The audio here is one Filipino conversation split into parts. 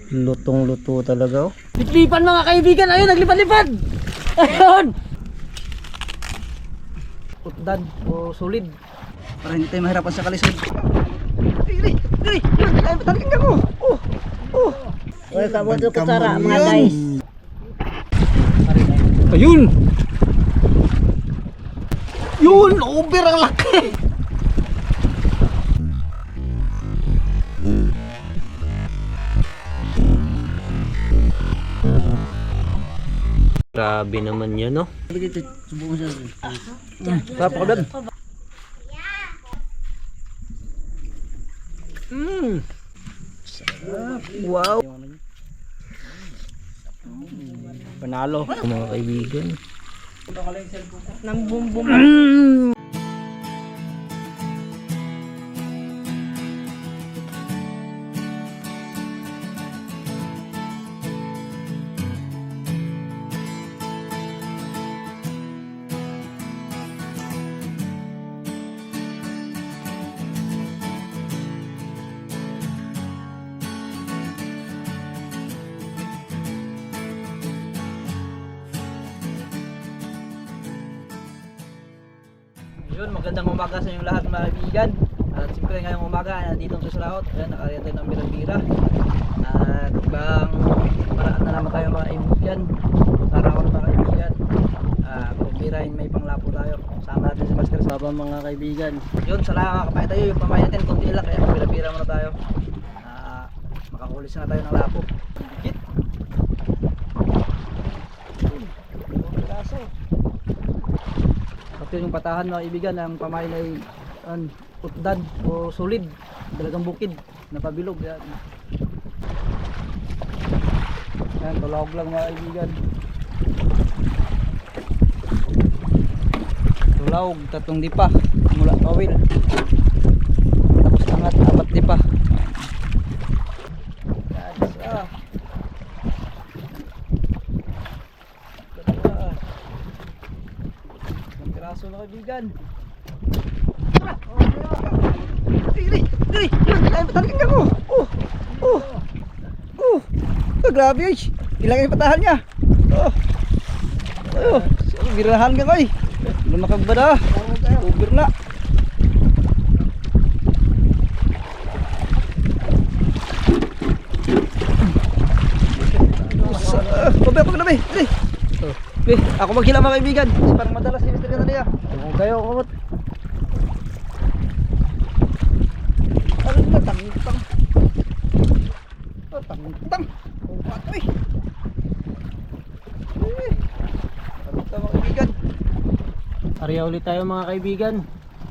Lutong-luto talaga oh. Lipan mga kaibigan, ayun, naglipad-lipad. Ayun. Utdan o solid. Para hindi tayo mahirapan sa kalisod. Dili, dili. Ay, talagang ako. Oh. Oy, kabuto ko sara mga guys. Ayun. Yun, over ang laki. Grabe naman yan, no? Sarap ako doon. Wow. Panalo, mga kaibigan. Nang bumbum. Yun, magandang umaga sa inyong lahat mga kaibigan. At siyempre ngayong umaga, nandito sa Salaot. Ayan, nakariyan tayo ng bira-bira. At ibang paraan na naman tayo mga kaibigan. Araw mga kaibigan. Birahin may panglapo tayo. Sama natin si Master sa baba mga kaibigan. Yun, salamat kapay tayo. Yung pamain natin, kunti lang. Kaya bira-bira muna tayo. Makakulis na tayo ng lapo. Hit! Yun yung patahan mga kaibigan, ang pamain ay utdan o solid, dalagang bukid na pabilog. Yan, tulog lang mga kaibigan. Tulog, tatlong dipa mula kawil, tapos angat, 4 dipa. Piraso na kaibigan. Dili. Ay, talagang ako. Grabe ay. Ilang yung patahan niya. Birahan ka koy. Lumakag ba na? Uber na. Ako na ba? Ako maghila mga kaibigan. Kasi parang madalas si Mr. Ganania. Kung kayo, kumot. Ano na? Tangtang. Tangtang. Pato eh. Tangtang mga kaibigan. Ariya ulit tayo mga kaibigan.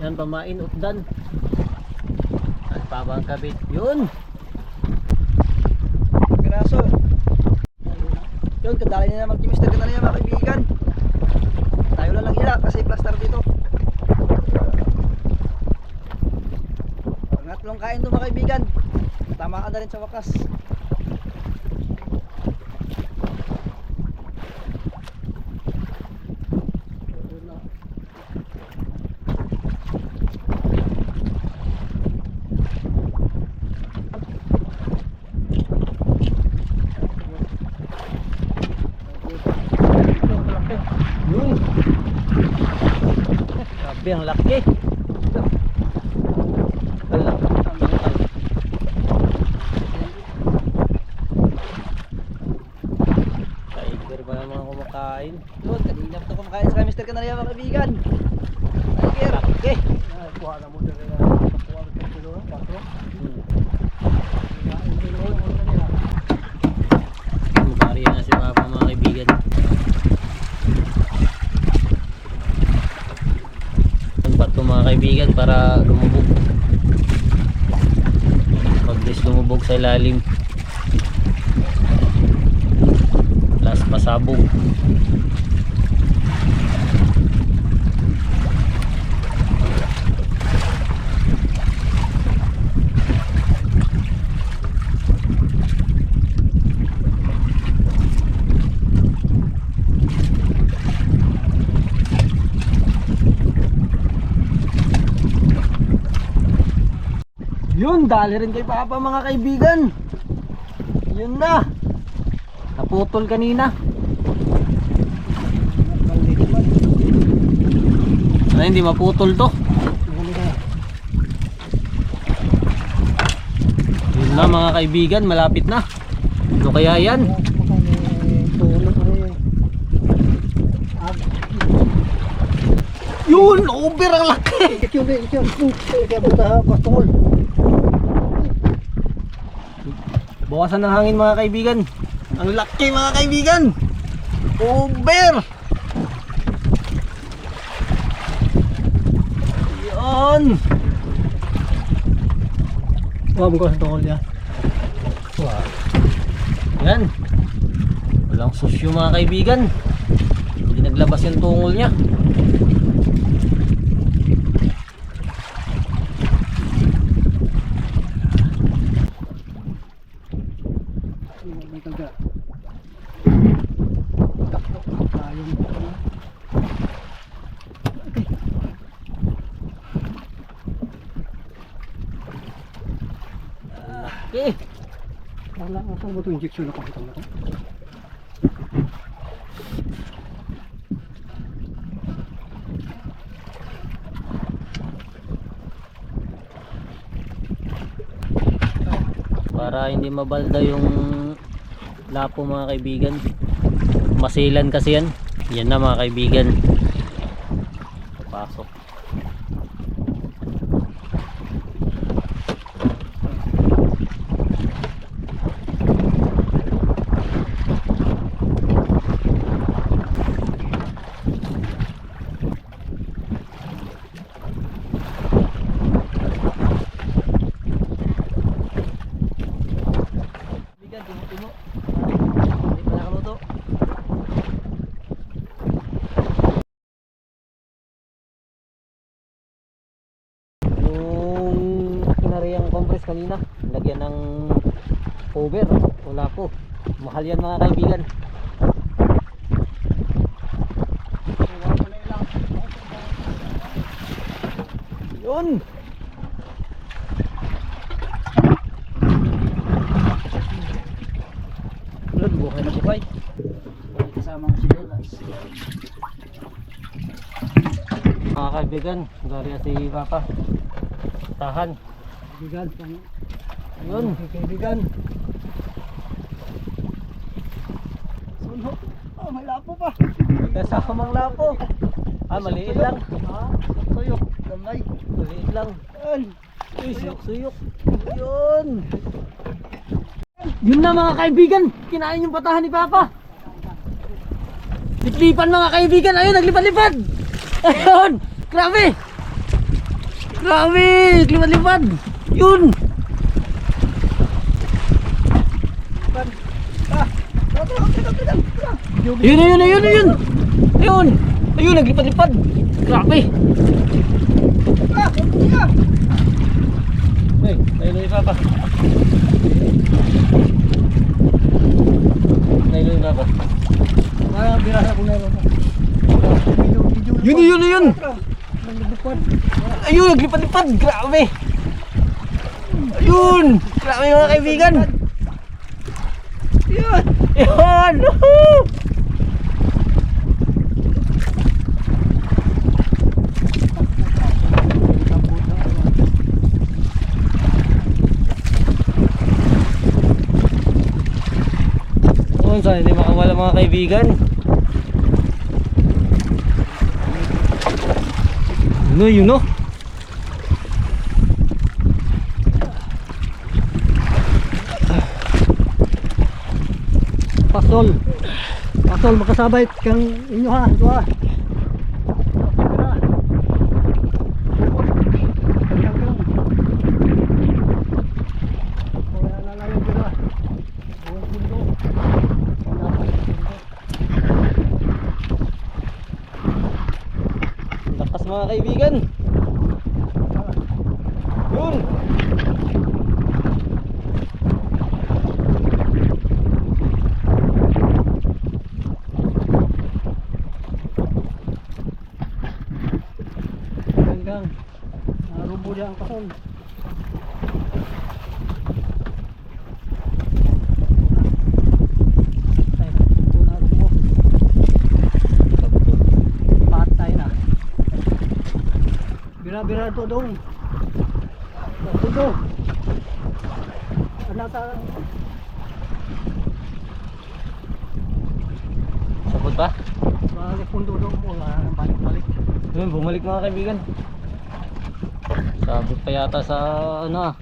Yan, pamain, utdan. At pabang kabit. Yun. Piraso. Yun, kadali na naman si Mr. Ganania mga kaibigan. Tayo lang hila kasi plaster dito. Pangatlong kain to mga kaibigan. Tama ka na rin sa wakas. Yun. Grabe, ang laki. Tiger ba naman kumakain? Yun, kanina pa ito kumakain sa Mr. Ganania mga kaibigan. Tiger. Laki. Kuha na mo dyan. Ariya na si Papa mga kaibigan. Ang bato mga kaibigan para lumubog. Pag-des lumubog sa ilalim. Last pasabog. Yun, dali rin kay Papa mga kaibigan. Yun na. Naputol kanina. Ano, hindi maputol to. Yun na mga kaibigan, malapit na. Ano kaya yan? Yun, over ang laki. Bawasan ng hangin mga kaibigan. Ang laki mga kaibigan. Over. Yun. Wala mo ko sa tungkol niya. Wow. Yan. Walang susyo mga kaibigan. Hindi naglabas yung tungol niya. May kaga. Ayun. Okay. Wala nga sa buto injection ako sa mga. Para hindi mabalda yung lapo mga kaibigan. Masilan kasi yan. Yan na mga kaibigan. Pasok. Bigan, timo-timo. Hindi pa nakaluto. Yung kinariyang compress kanina, lagyan ng cover. Wala po. Mahal yan mga kaibigan. Yun. Ulod, buhay na buhay. May kasama ko si Dolas. Mga kaibigan, gari si Papa. Tahan. Bigan, Yun. kaibigan. Suno. Oh, may lapo pa. Kasamang lapo. Ah, maliit lang. Ha? Suyok. Gamay. Maliit lang. Yan. Uy, suyok-suyok. Yun. Yun na mga kaibigan. Kinain yung patahan ni Papa. Liplipan mga kaibigan. Ayun, naglipad-lipad. Ayun. Grabe. Grabe. Naglipad-lipad. Yun. Yun, ayun, ayun, ayun. Ayun. Ayun, naglipad-lipad. Grabe. Hey, ayun yung Papa. Ayun yung Papa. Parang birasa ko na yun. Yun, yun, yun. Ayun, naglipad-lipad. Grabe. Ayun. Grabe mga kaibigan. Yan. Yun. Woohoo! Sana hindi makawala mga kaibigan. Yun o. Pasol. Pasol, makasabay kang inyo ha. Ito ha. Lakas mga kaibigan. Yun. Hanggang narubo niya ang pasol. bira to dong. Pundo. Nasa Sabot pa? balik pundo dong po, balik. Yun, bumalik mga kaibigan. Sabot pa yata sa ano ah.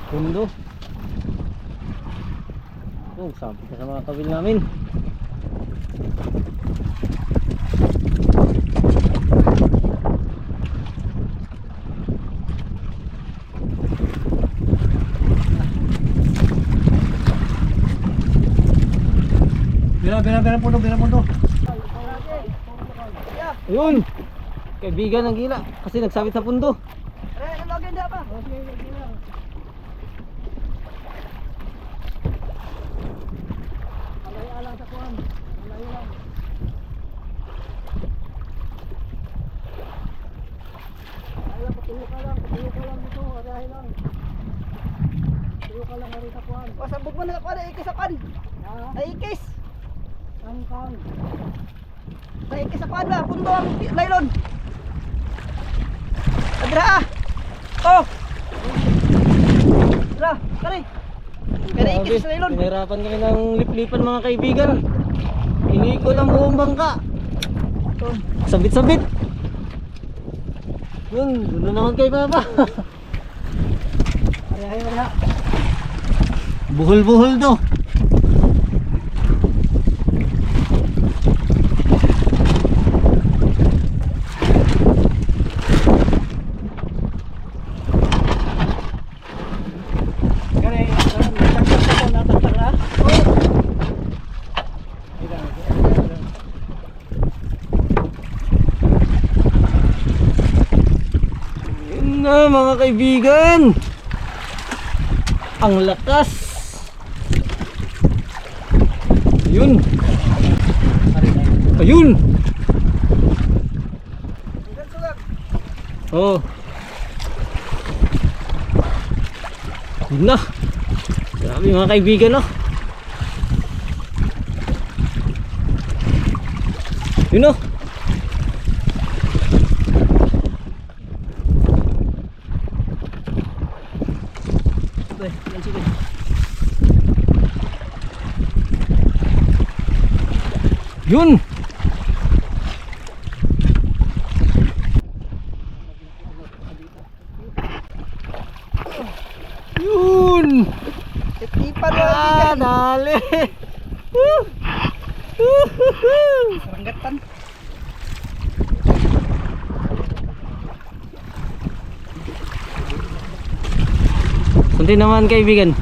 Pundo. Oh, sabot na sa mga kabil namin. Bira pundo. Ayun! Kaibigan ng gila kasi nagsabit sa pundo. Lagi hindi pa. Alay-alang sa kuwan. Alay-alang. Patuyo ka lang dito, arahin lang. Patuyo ka lang rin sa kuwan. Pasabog mo na kuwan, naikis sa kuwan. Naikis. Kang. Naikis sa kuwan ba, pundo ang nylon. Adra! Oh! Adra, kari! Naikis sa nylon. Pinahirapan kami ng liplipan mga kaibigan. Hiniko ng buong bangka. Sabit-sabit. Yun, doon na naman kay Papa. Ari. Buhol-buhol to. Yun na mga kaibigan. Ang lakas. Ayun. Ayun. Oh. Yun na. Grabe mga kaibigan, no? Yun na. Yun. Yun. Tipan mo Dali. Saranggatan. Sunti naman kaibigan.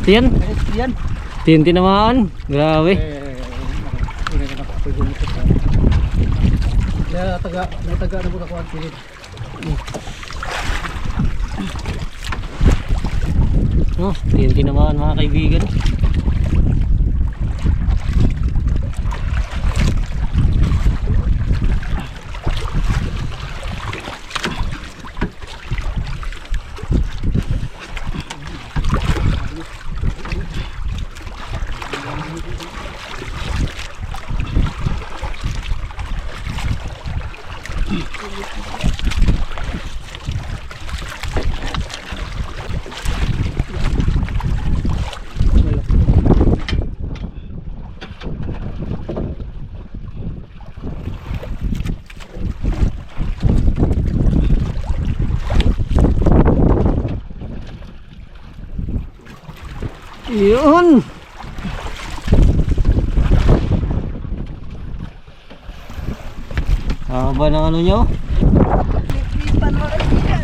Tiyan. Yan. Tiyan tinamaan. Grabe. Nataga na po kakuan pilit. Oh, tiyan tinamaan mga kaibigan. Yun. Haba ng ano nyo? Tipan mo kaibigan.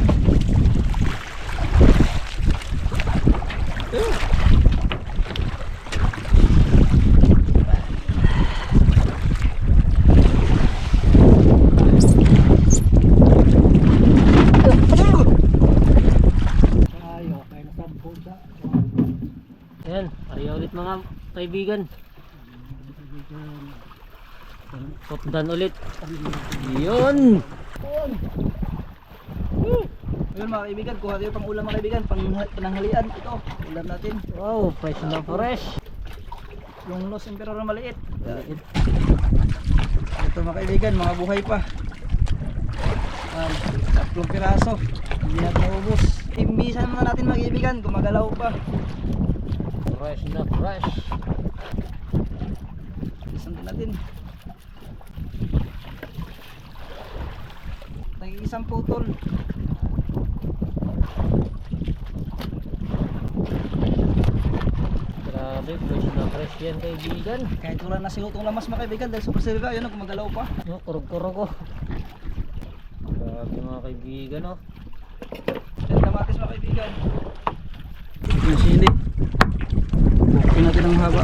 Ayan, ariya ulit mga kaibigan. Potdan ulit. Yun. Yun mga kaibigan, kuha tayo pang ulam mga kaibigan, pananghalian. Ito, ulam natin. Wow, fresh na fresh. Yung Los Emperor na maliit. Ito mga kaibigan, mga buhay pa. Tatlong piraso. Hindi natin naubos. Imbisan muna natin mga kaibigan, gumagalaw pa. Fresh na fresh. Imbisan din natin. Nag-iisang putol. Grabe, fresh na fresh yan kaibigan. Kahit wala na silutong lamas mga kaibigan dahil super silga, yun gumagalaw pa. No, kurog-kurog ko. Grabe mga kaibigan oh. Yan kamatis mga kaibigan. Yung sili. Bukin natin ang haba.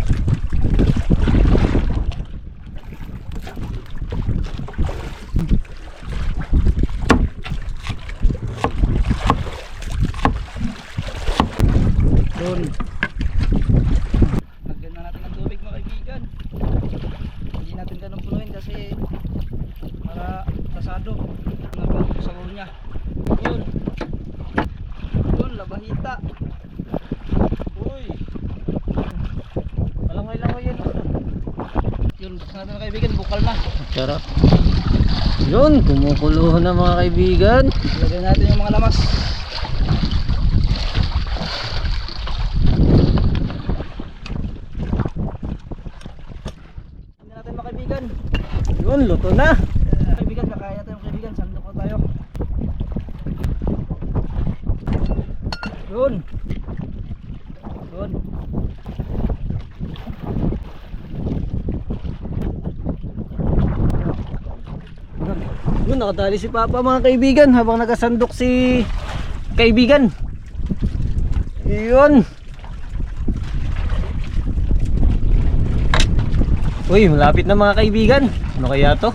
Doon. Lagyan na natin ng tubig mga kaibigan. Hindi natin ganun punuin kasi para kasado ang sabaw niya. Yun. Yun, labahita. Uy. Palangay-langay yan. Yun, sabi mga kaibigan, bukal na. Sarap. Yun, kumukulo na mga kaibigan. Lagyan natin yung mga lamas. Hindi natin mga kaibigan. Yun, luto na. Kaibigan, kakain natin mga kaibigan. Sandok na tayo. Yun. Yun. Yun, nakadali si Papa mga kaibigan habang nagasandok si kaibigan. Yun. Uy, malapit na mga kaibigan. Ano kaya to?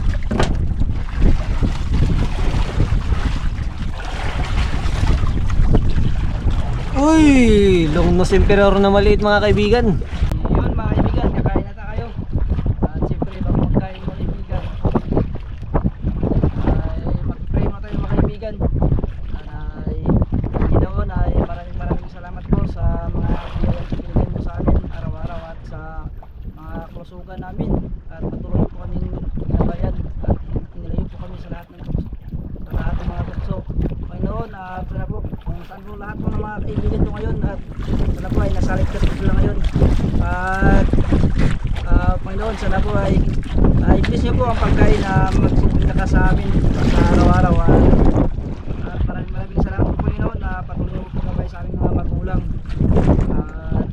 Uy, longnos emperor na maliit mga kaibigan. Yun mga kaibigan, kakain na tayo. At siyempre, bago magkain mga kaibigan, ay mag-pray muna tayo mga kaibigan. Ay, Panginoon, ay maraming salamat po sa mga biyayang pinigay mo sa amin araw-araw at sa mga kalusugan namin. At patuloy po kami ginabayan at inilayo po kami sa lahat ng mga bukso. Panginoon, sana po kung saan po lahat po ng mga kaibigan ko ngayon at sana po ay nasalit ka po sila ngayon. At Panginoon, sana po ay bless niyo po ang pagkain na magsisimula ka sa amin sa araw-araw. At maraming salamat po Panginoon na patuloy mo po gabay sa aming mga magulang. At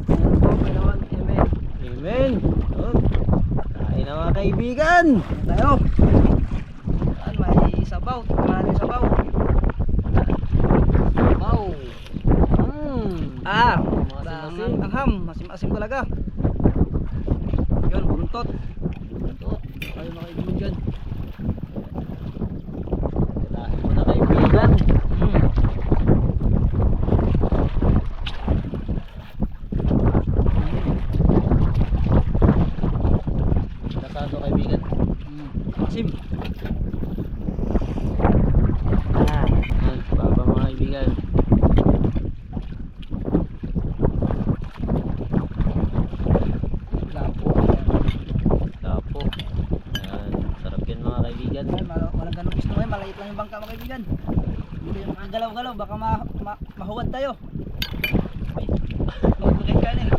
yan po Panginoon, Amen. Amen. Yun. Kain na mga kaibigan. Tayo. Yan, may sabaw, maraming sabaw. Wow. Masim-masim. Angham, masim-masim talaga. Yun, buntot. Buntot. Ay mga kaibigan. Dahil mo na kaibigan. Kasado kaibigan. Masim. Yan, Papa mga kaibigan. Lapo. Tapo. Yan, sarap yan mga kaibigan. Yan, walang ganun gusto ngayon, maliit lang yung bangka mga kaibigan. Hindi tayo makagalaw-galaw, baka mahuwad tayo. Ay, magpagay ka na eh.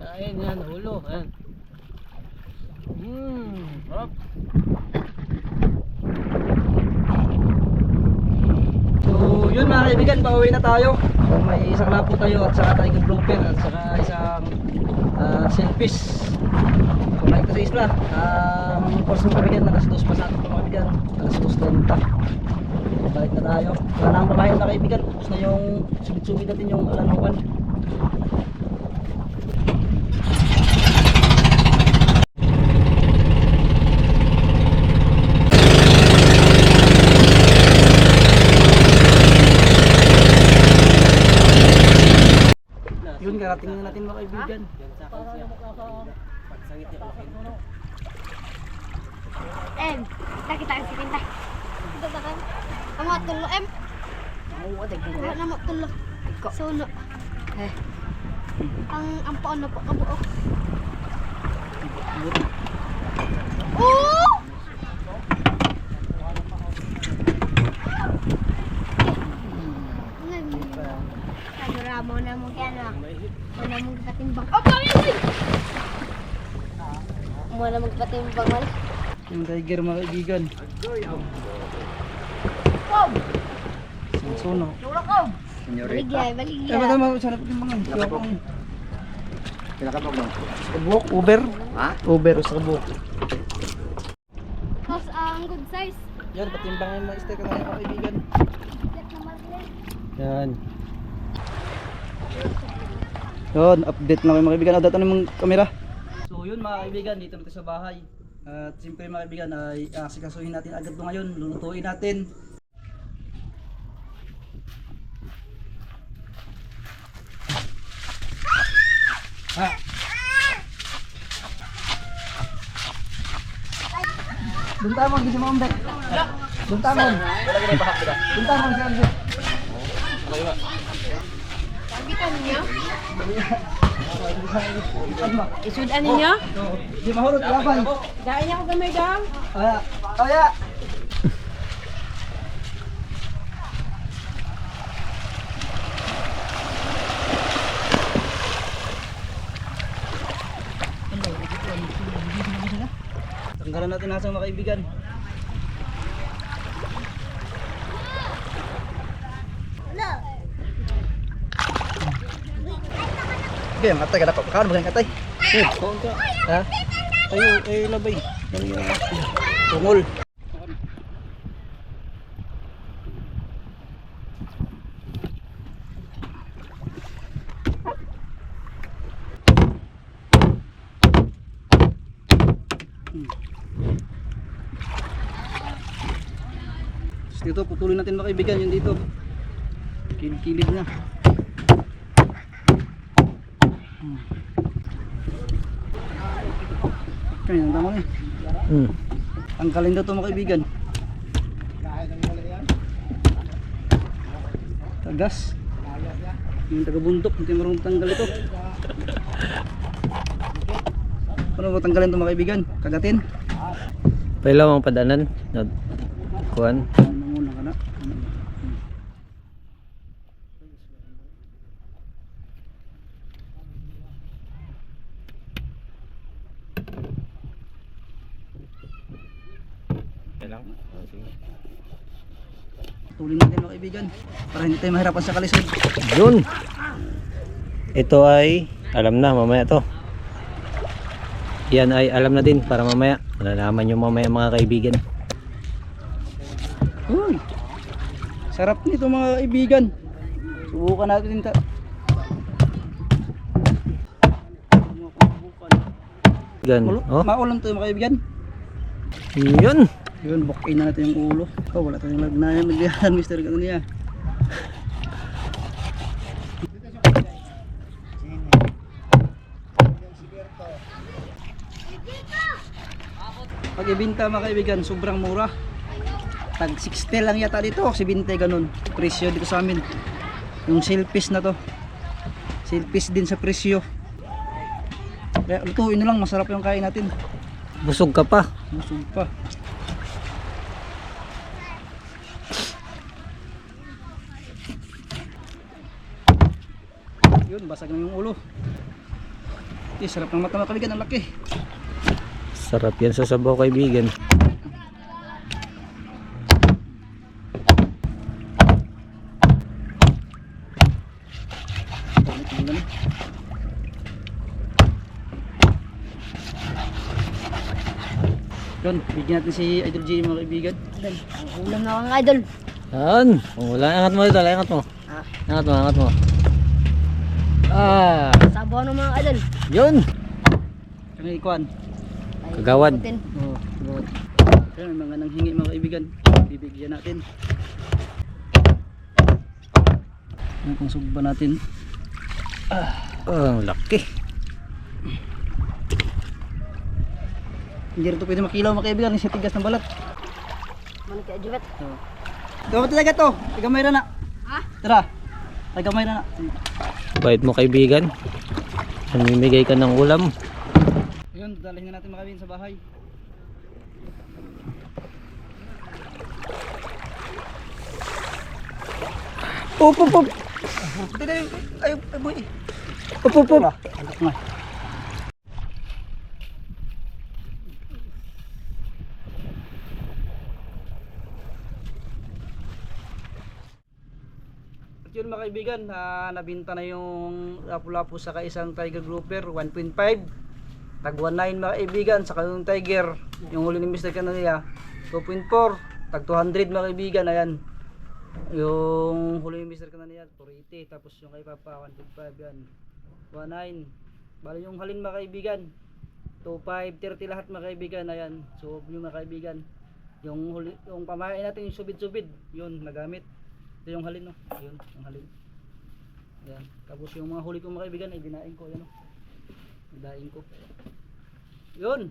Kain yan, ulo. Yan. Sarap. So yun mga kaibigan, pauwi na tayo. May isang lapo tayo at saka tayo blooper at saka isang selfish. So balik na sa isla. Course mga kaibigan, alas 2 pa sa atin mga kaibigan. Alas 2:30. Balik na tayo. Wala na ang babae mga kaibigan. Tapos na yung subit-subit natin yung alanukan. Yun, karating na natin mga kaibigan. Em, kita kita kasi pinta. Ang mga tulo em. Wala na matulog. Suno. Ang paano po kabuok. Oh! Mo na mo kaya wala mong katimbang. Oh, mo na magpatimbang wala. Yung tiger mga kaibigan. Suno. Baligya, baligya. Ba't naman sarap yung mga Kabuk, Uber. Ha? Uber sa kabuk. Tapos ang good size. Yan, patimbangin mo steak na mga kaibigan. Let na marlin. Yan. Yun, update na kayo mga kaibigan. Update na yung kamera. So yun mga kaibigan, dito natin sa bahay. At siyempre mga kaibigan, ay sikasuhin natin agad ito ngayon. Lulutuin natin. Ha! Duntamon, gisi mo umbek. Duntamon. Duntamon siya umbek. Sabitan niyo? Isudan ninyo? Di mahurot laban. Dahil niya ako gamay dam. Aya. Aya. Tanggalan natin nasa mga kaibigan. Okay, ang katay ka dapat. Kaano ba ang katay? Ha? Ayo, labay. Tungol. Dito putulin natin mga kaibigan yung dito. Kilid-kilid na. Kaya ang tama eh. Tanggalin daw ito mga kaibigan. Tagas. Yung taga-bundok, hindi marunong tanggal ito. Paano mo tanggalin ito mga kaibigan? Kagatin. Pailaw ang padanan. Kuan. Ano muna ka na? Tulin natin mga kaibigan para hindi tayo mahirapan sa kalisod. Yun. Ito ay alam na mamaya to. Yan ay alam na din para mamaya. Malalaman nyo mamaya mga kaibigan. Uy, sarap nito mga kaibigan. Subukan natin ito. Oh. Maulam to mga kaibigan. Yun. Yun, bukin na natin yung ulo. Oh, wala tayong lagnayan. Magdihan, Mr. Ano niya. Pag ibinta mga kaibigan, sobrang mura. Tag 60 lang yata dito, 70 ganun. Presyo dito sa amin. Yung silpis na to. Silpis din sa presyo. Kaya lutuin na lang, masarap yung kain natin. Busog ka pa. Busog pa. Yun, basag na yung ulo. Sarap ng mata mga kaibigan, ang laki. Sarap yan sa sabaw kaibigan. Yun, bigyan natin si Idol G mga kaibigan. Ulam na akong idol. Yan. Wala, angat mo ito, angat mo. Angat mo, angat mo. Ah, Sabaw ng mga idol. yun. Kami ikuan. Kagawad. Oh, good. Yan, may mga nanghingi mga kaibigan. Bibigyan natin. Yan kung sugba natin. Ang laki. Hindi rin ito pwede makilaw mga kaibigan. Isa tigas ng balat. Manik ka, Jibet. Ito ba talaga to? Tiga mayroon na. Ha? Tara. Tagamay na. Bait mo kaibigan. Namimigay ka ng ulam. Ayun, dalhin na natin mga kaibigan sa bahay. Up, up, up. Ay, boy. Up, up, up. At yun mga kaibigan, nabinta na yung lapu-lapu sa isang Tiger Grouper 1.5 tag 1.9 mga kaibigan, saka yung Tiger yung huli ni Mr. Canania 2.4 tag 200 mga kaibigan. Ayan yung huli ni Mr. Canania 480, tapos yung kay Papa 1.5 yan 1.9. bali yung halin mga kaibigan 2.5, 30 lahat mga kaibigan. Ayan, so yung mga kaibigan yung huli, yung pamain natin yung subid-subid yun nagamit. Ito yung halin, no? Ayun, yung halin. Ayan. Tapos yung mga huli kong mga kaibigan ay dinaing ko. Ayan, no? Dinaing ko. Yun.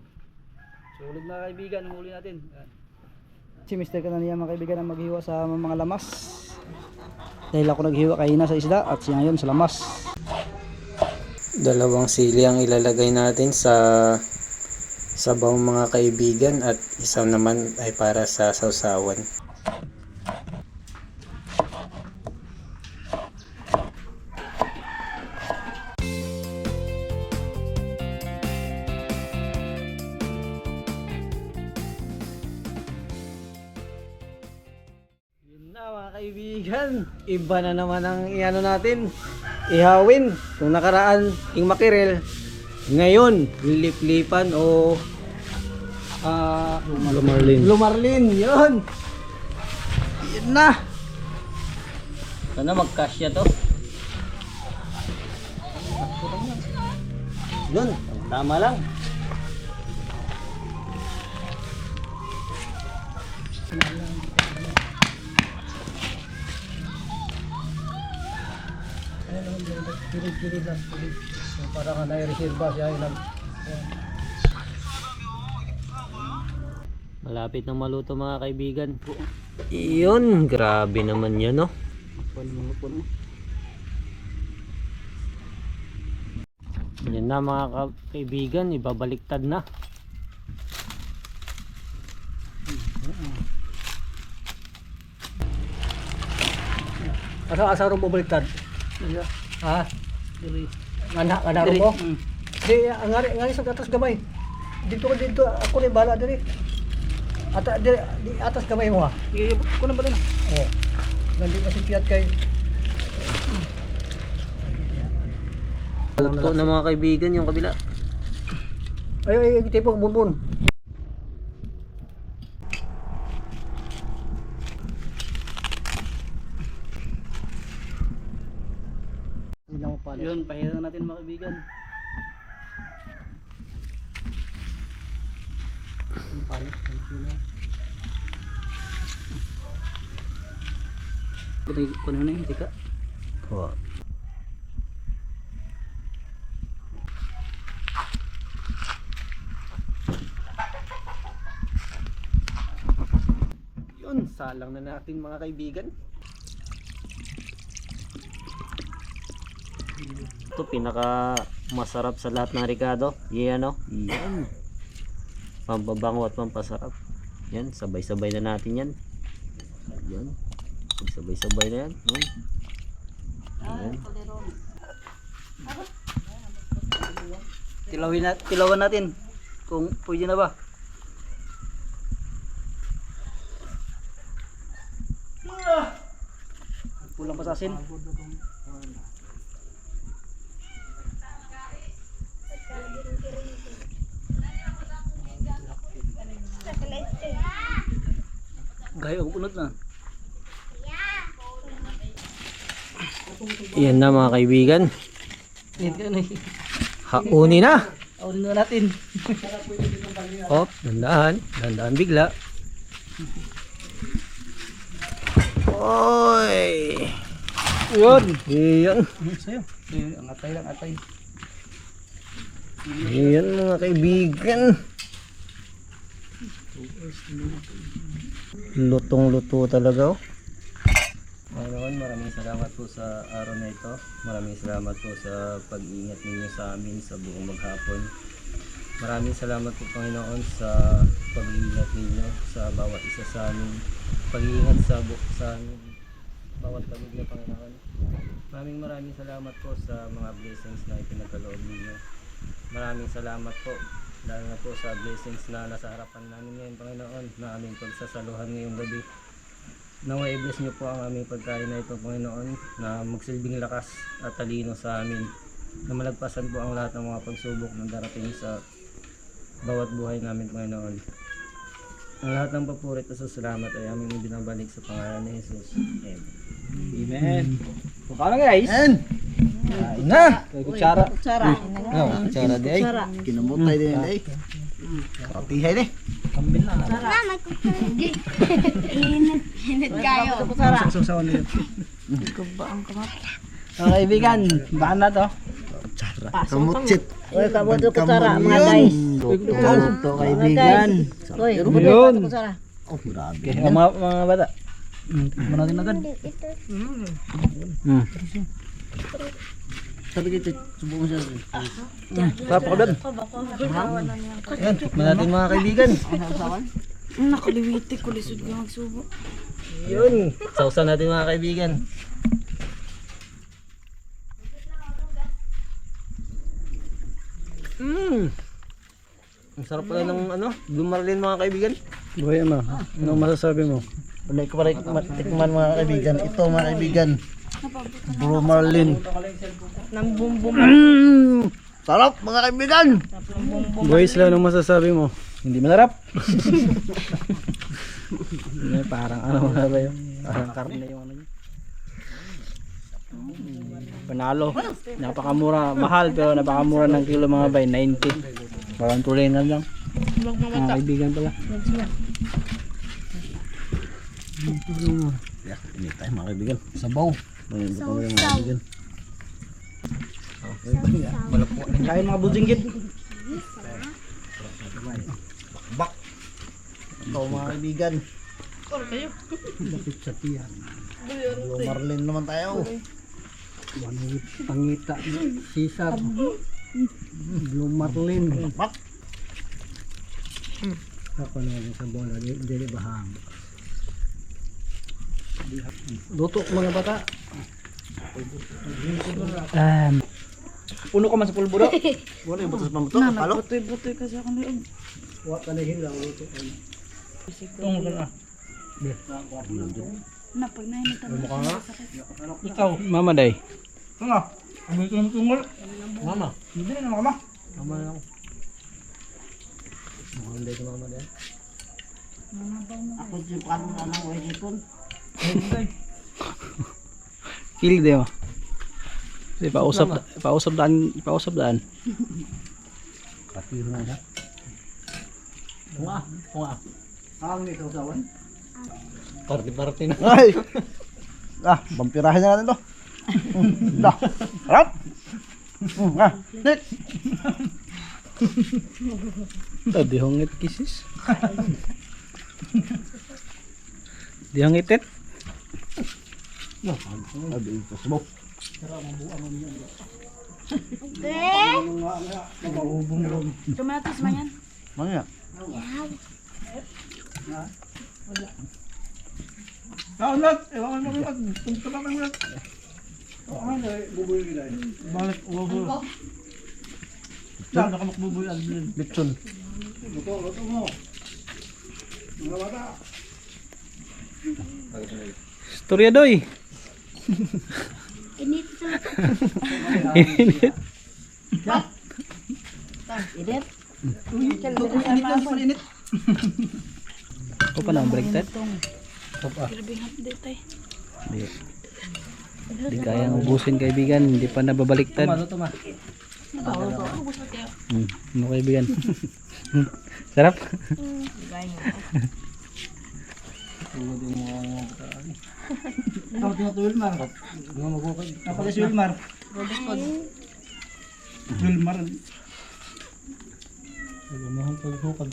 Sulit mga kaibigan, yung huli natin. Ayan. Si Mr. Canania mga kaibigan ang maghiwa sa mga lamas. Dahil ako naghiwa kanina sa isda at siya ngayon sa lamas. Dalawang sili ang ilalagay natin sa sabaw mga kaibigan at isa naman ay para sa sausawan. Yun na mga kaibigan. Iba na naman ang iano natin, ihawin. Kung nakaraan yung makirel, ngayon lip-lipan o lumarlin. Yun. Yun na. Sana magkasya to. Yun, tama lang. Kilig-kilig lang. So, parang na-reserva siya. Malapit na maluto mga kaibigan. Iyon, grabe naman yan, no? Yan na mga kaibigan, ibabaliktad na. Asa ro mo baliktad? Ha? Diri. Ngana ro mo? Di ngari sa atas gamay. Dito ako ni bala diri. Di atas gamay mo ha. Iya ko na bala na. Oh. Nandi masipiyat kay. Luto na mga kaibigan yung kabila. Ay tipo bunbun. Yun, pahiran natin mga kaibigan. Kunin na yung tika. Oh. Yun, salang na natin mga kaibigan. Ito pinaka masarap sa lahat ng Ricardo. Yan, no? Yan. Pampabango at pampasarap. Yan, sabay-sabay na natin yan. Yan. Sabay-sabay na yan. Yan. Tilawan natin kung pwede na ba. Pulang pasasin. Gaya ang punot na. Yan na mga kaibigan. Yan ka na. Hauni na. Aunin na natin. Hop, dandaan. Dandaan bigla. Oy. Yun. Yan. Sa'yo. Ang atay lang, atay. Yan mga kaibigan. Lutong-luto talaga, oh. Panginoon, maraming salamat po sa araw na ito. Maraming salamat po sa pag-iingat ninyo sa amin sa buong maghapon. Maraming salamat po, Panginoon, sa pag-iingat ninyo sa bawat isa sa amin. Pag-iingat sa amin, bawat pagod na, Panginoon. Maraming salamat po sa mga blessings na ipinagkaloob ninyo. Maraming salamat po, dahil na po sa blessings na nasa harapan namin ngayon, Panginoon, na aming pagsasaluhan ngayong gabi. Naway i-bless niyo po ang aming pagkain na ito, Panginoon, na magsilbing lakas at talino sa amin, na malagpasan po ang lahat ng mga pagsubok na darating sa bawat buhay namin, Panginoon. Ang lahat ng papurit at salamat ay aming binabalik sa pangalan ni Jesus. Amen. Amen. Buka na guys. Kain na! Kay kutsara. Kutsara di ay. Kinamutay din ay. Kapihay di. Kambil na. Tara, may kutsara. Init kayo. Sausawan niyo. Mga kaibigan, baan na to? Kamutsit. Uy, kabuto kutsara mga guys. Ito kaibigan. Uy, Yun. kabuto kutsara. Oh, grabe. Okay, mga bata. Tikman natin agad. Sabi dito, subukan siya. Sarap ako doon. Yan, tikman natin mga kaibigan. Nakaliwiti ko lisod ka magsubo. Yun. Sausaw natin mga kaibigan. Ang sarap pala ng Blue Marlin mga kaibigan. Buhay ano? Anong masasabi mo? Wala ko pa tikman mga kaibigan. Ito mga kaibigan. Blue Marlin. Nang bumbum. Sarap mga kaibigan. Buhay sila, anong masasabi mo? Hindi masarap. Parang ano nga ba yun? Parang karne yung ano yun. Panalo. Napakamura. Mahal pero napakamura ng kilo mga bay. 90. Parang tulay na lang. Mga kaibigan pala. Ini tayo mga kaibigan. Sabaw. Sausaw. Kain mga budinggit. Ito mga kaibigan. Lapit sa tiyan. Blue Marlin naman tayo. Pangita. Sisab. Blue Marlin. Ako na yung sa bola. Dili bahang. Luto mga bata. Puno ka man sa pulburo. Wala yung butas pamuto. Palo. Butoy kasi ako na yun. Wa ka na hila. Luto ka na. Tungo ka na. Napag na yun. Mukha nga. Ikaw. Mama day. Nga. Ano ito ng tungol? Mama. Hindi na mama. Mama na ako. Mama day ko mama day. Ako si paano na nang uwi dito. Kili day mo. Ipausap daan. Katiro na siya. Kunga. Ang nito usawan. Party na. Ay! Vampirahin na natin to. Harap! Nick! Di hongit kisis. Di hongitet. Sabi ito sabaw. Tumatis man yan. Mga Kaulat, ewan mo lang. Punta pa lang. Ano, bubuy nila. Balik, bubuy. Saan ka makbubuy ang bilin? lechon. Luto mo. Mga bata. Storya doy. Init sa Init. Edit. Ako pa na, break time. Grabing update tayo. Hindi kayang ubusin kaibigan, hindi pa nababaliktad. Ano kaibigan? Sarap? Ikaw tingnan to Wilmar. Napala si Wilmar. Wilmar. Mahal paghukad.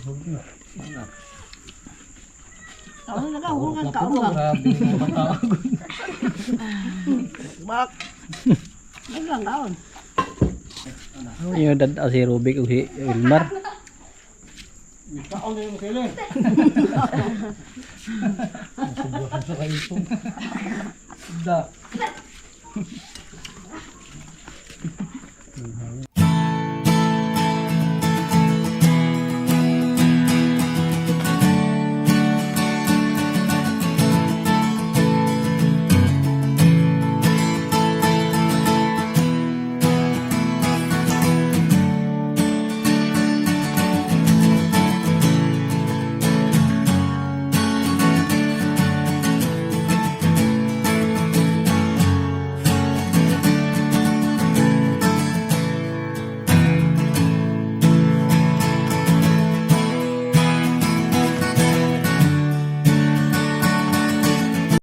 Kaon na ka, hurungan kaon ba? Grabe yung mga tao. Bak. Hurungan kaon. Yung dad si Rubik o si Wilmar. Kaon na yung kailan. Subukan sa kayo ito. Da.